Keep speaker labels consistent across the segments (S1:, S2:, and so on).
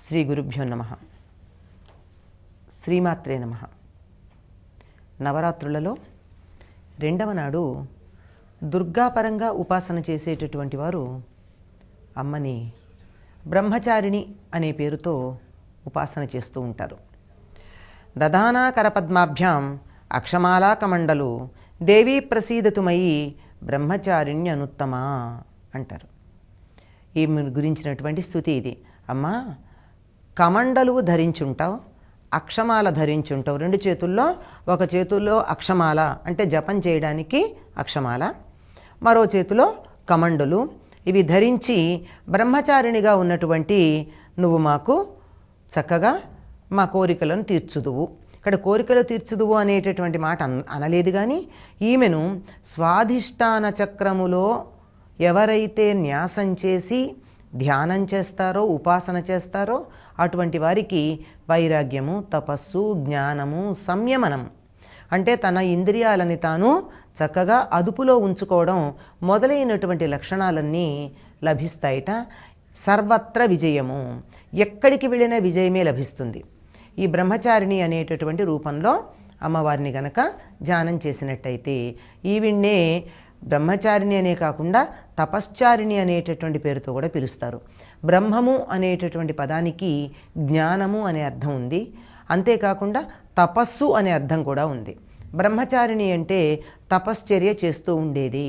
S1: శ్రీ గురుభ్యో నమః. శ్రీమాత్రే నమః. నవరాత్రులలో రెండవ నాడు దుర్గాపరంగా ఉపాసన చేసేటటువంటి వారు అమ్మని బ్రహ్మచారిణి అనే పేరుతో ఉపాసన చేస్తూ ఉంటారు. దదానా కరపద్మాభ్యాం అక్షమాలా కమండలు దేవీ ప్రసీదతుమయి బ్రహ్మచారిణ్యనుత్తమా అంటారు. ఈ గురించినటువంటి స్తుతి ఇది. అమ్మా, కమండలువు ధరించుంటావు, అక్షమాల ధరించుంటావు. రెండు చేతుల్లో, ఒక చేతుల్లో అక్షమాల అంటే జపం చేయడానికి అక్షమాల, మరో చేతిలో కమండలు. ఇవి ధరించి బ్రహ్మచారిణిగా ఉన్నటువంటి నువ్వు మాకు చక్కగా మా కోరికలను తీర్చుదువు. ఇక్కడ కోరికలు తీర్చుదువు అనేటటువంటి మాట అనలేదు, కానీ ఈమెను స్వాధిష్టాన చక్రములో ఎవరైతే న్యాసం చేసి ధ్యానం చేస్తారో, ఉపాసన చేస్తారో అటువంటి వారికి వైరాగ్యము, తపస్సు, జ్ఞానము, సంయమనం అంటే తన ఇంద్రియాలని తాను చక్కగా అదుపులో ఉంచుకోవడం మొదలైనటువంటి లక్షణాలన్నీ లభిస్తాయిట. సర్వత్ర విజయము, ఎక్కడికి వెళ్ళిన విజయమే లభిస్తుంది. ఈ బ్రహ్మచారిణి అనేటటువంటి రూపంలో అమ్మవారిని గనక ధ్యానం చేసినట్టయితే ఈవిడ్నే బ్రహ్మచారిణి అనే కాకుండా తపశ్చారిణి అనేటటువంటి పేరుతో కూడా పిలుస్తారు. బ్రహ్మము అనేటటువంటి పదానికి జ్ఞానము అనే అర్థం ఉంది, అంతేకాకుండా తపస్సు అనే అర్థం కూడా ఉంది. బ్రహ్మచారిణి అంటే తపశ్చర్య చేస్తూ ఉండేది,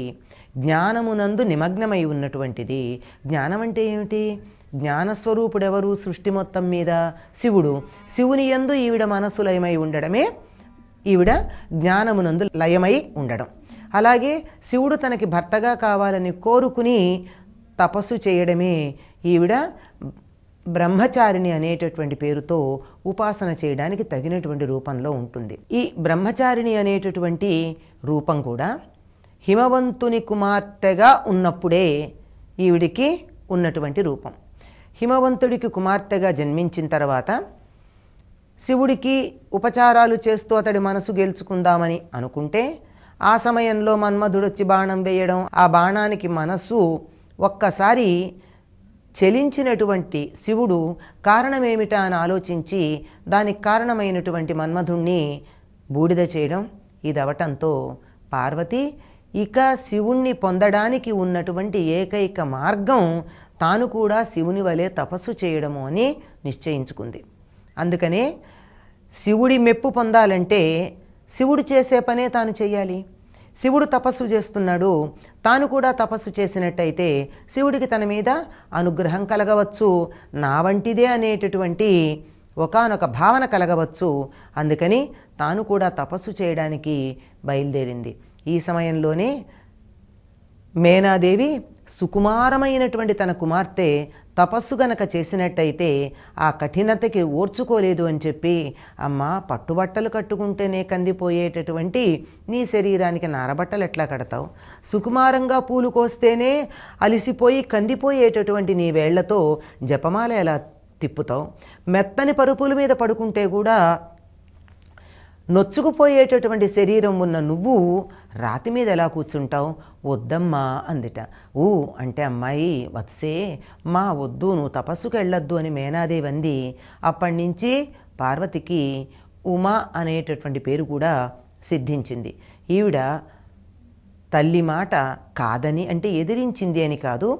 S1: జ్ఞానమునందు నిమగ్నమై ఉన్నటువంటిది. జ్ఞానం అంటే ఏమిటి? జ్ఞానస్వరూపుడెవరు? సృష్టి మొత్తం మీద శివుడు. శివుని యందు ఈవిడ మనస్సు లయమై ఉండడమే ఈవిడ జ్ఞానమునందు లయమై ఉండడం. అలాగే శివుడు తనకి భర్తగా కావాలని కోరుకుని తపస్సు చేయడమే ఈవిడ బ్రహ్మచారిణి అనేటటువంటి పేరుతో ఉపాసన చేయడానికి తగినటువంటి రూపంలో ఉంటుంది. ఈ బ్రహ్మచారిణి అనేటటువంటి రూపం కూడా హిమవంతుని కుమార్తెగా ఉన్నప్పుడే ఈవిడికి ఉన్నటువంటి రూపం. హిమవంతుడికి కుమార్తెగా జన్మించిన తర్వాత శివుడికి ఉపచారాలు చేస్తూ అతడి మనసు గెలుచుకుందామని అనుకుంటే ఆ సమయంలో మన్మధుడొచ్చి బాణం వేయడం, ఆ బాణానికి మనస్సు ఒక్కసారి చలించినటువంటి శివుడు కారణమేమిటా అని ఆలోచించి దానికి కారణమైనటువంటి మన్మధుణ్ణి బూడిద చేయడం. ఇది అవటంతో పార్వతి ఇక శివుణ్ణి పొందడానికి ఉన్నటువంటి ఏకైక మార్గం తాను కూడా శివుని వలె తపస్సు చేయడము అని నిశ్చయించుకుంది. అందుకనే శివుడి మెప్పు పొందాలంటే శివుడు చేసే పనే తాను చెయ్యాలి. శివుడు తపస్సు చేస్తున్నాడు, తాను కూడా తపస్సు చేసినట్టయితే శివుడికి తన మీద అనుగ్రహం కలగవచ్చు, నా వంటిదే అనేటటువంటి ఒకానొక భావన కలగవచ్చు. అందుకని తాను కూడా తపస్సు చేయడానికి బయలుదేరింది. ఈ సమయంలోనే మేనాదేవి సుకుమారమైనటువంటి తన కుమార్తె తపస్సు గనక చేసినట్టయితే ఆ కఠినతకి ఓర్చుకోలేదు అని చెప్పి, అమ్మ పట్టుబట్టలు కట్టుకుంటేనే కందిపోయేటటువంటి నీ శరీరానికి నారబట్టలు ఎట్లా కడతావు? సుకుమారంగా పూలు కోస్తేనే అలిసిపోయి కందిపోయేటటువంటి నీ వేళ్లతో జపమాల ఎలా తిప్పుతావు? మెత్తని పరుపుల మీద పడుకుంటే కూడా నొచ్చుకుపోయేటటువంటి శరీరం ఉన్న నువ్వు రాతి మీద ఎలా కూర్చుంటావు? వద్దమ్మా అందిట. అంటే అమ్మాయి వత్సే, మా వద్దు, నువ్వు తపస్సుకు వెళ్ళొద్దు అని మేనాదేవి అంది. అప్పటి నుంచి పార్వతికి ఉమా అనేటటువంటి పేరు కూడా సిద్ధించింది. ఈవిడ తల్లి మాట కాదని అంటే ఎదిరించింది అని కాదు,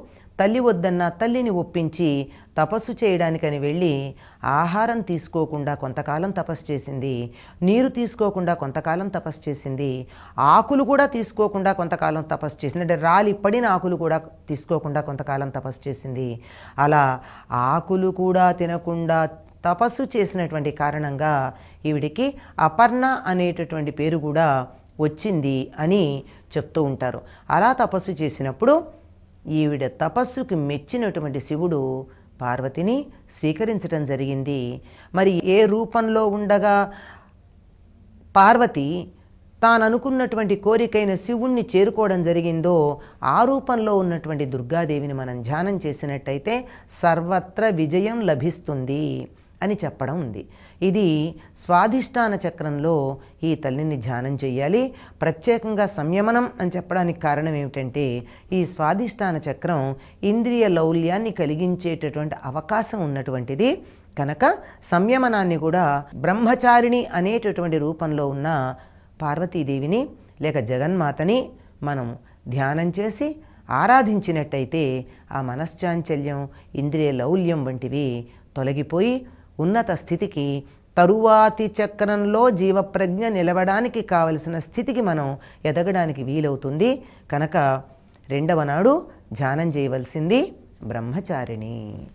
S1: తల్లి వద్దన్న తల్లిని ఒప్పించి తపస్సు చేయడానికని వెళ్ళి ఆహారం తీసుకోకుండా కొంతకాలం తపస్సు చేసింది, నీరు తీసుకోకుండా కొంతకాలం తపస్సు చేసింది, ఆకులు కూడా తీసుకోకుండా కొంతకాలం తపస్సు చేసింది. అంటే రాలి పడిన ఆకులు కూడా తీసుకోకుండా కొంతకాలం తపస్సు చేసింది. అలా ఆకులు కూడా తినకుండా తపస్సు చేసినటువంటి కారణంగా ఈవిడికి అపర్ణ అనేటటువంటి పేరు కూడా వచ్చింది అని చెప్తూ ఉంటారు. అలా తపస్సు చేసినప్పుడు ఈవిడ తపస్సుకి మెచ్చినటువంటి శివుడు పార్వతిని స్వీకరించడం జరిగింది. మరి ఏ రూపంలో ఉండగా పార్వతి తాను అనుకున్నటువంటి కోరికైన శివుణ్ణి చేరుకోవడం జరిగిందో ఆ రూపంలో ఉన్నటువంటి దుర్గాదేవిని మనం ధ్యానం చేసినట్టయితే సర్వత్ర విజయం లభిస్తుంది అని చెప్పడం ఉంది. ఇది స్వాధిష్టాన చక్రంలో ఈ తల్లిని ధ్యానం చేయాలి. ప్రత్యేకంగా సంయమనం అని చెప్పడానికి కారణం ఏమిటంటే ఈ స్వాధిష్టాన చక్రం ఇంద్రియ లౌల్యాన్ని కలిగించేటటువంటి అవకాశం ఉన్నటువంటిది. కనుక సంయమనాన్ని కూడా బ్రహ్మచారిణి అనేటటువంటి రూపంలో ఉన్న పార్వతీదేవిని లేక జగన్మాతని మనం ధ్యానం చేసి ఆరాధించినట్టయితే ఆ మనశ్చాంచల్యం, ఇంద్రియ లౌల్యం వంటివి తొలగిపోయి ఉన్నత స్థితికి, తరువాతి చక్రంలో జీవప్రజ్ఞ నిలవడానికి కావలసిన స్థితికి మనం ఎదగడానికి వీలవుతుంది. కనుక రెండవ నాడు ధ్యానం చేయవలసింది బ్రహ్మచారిణి.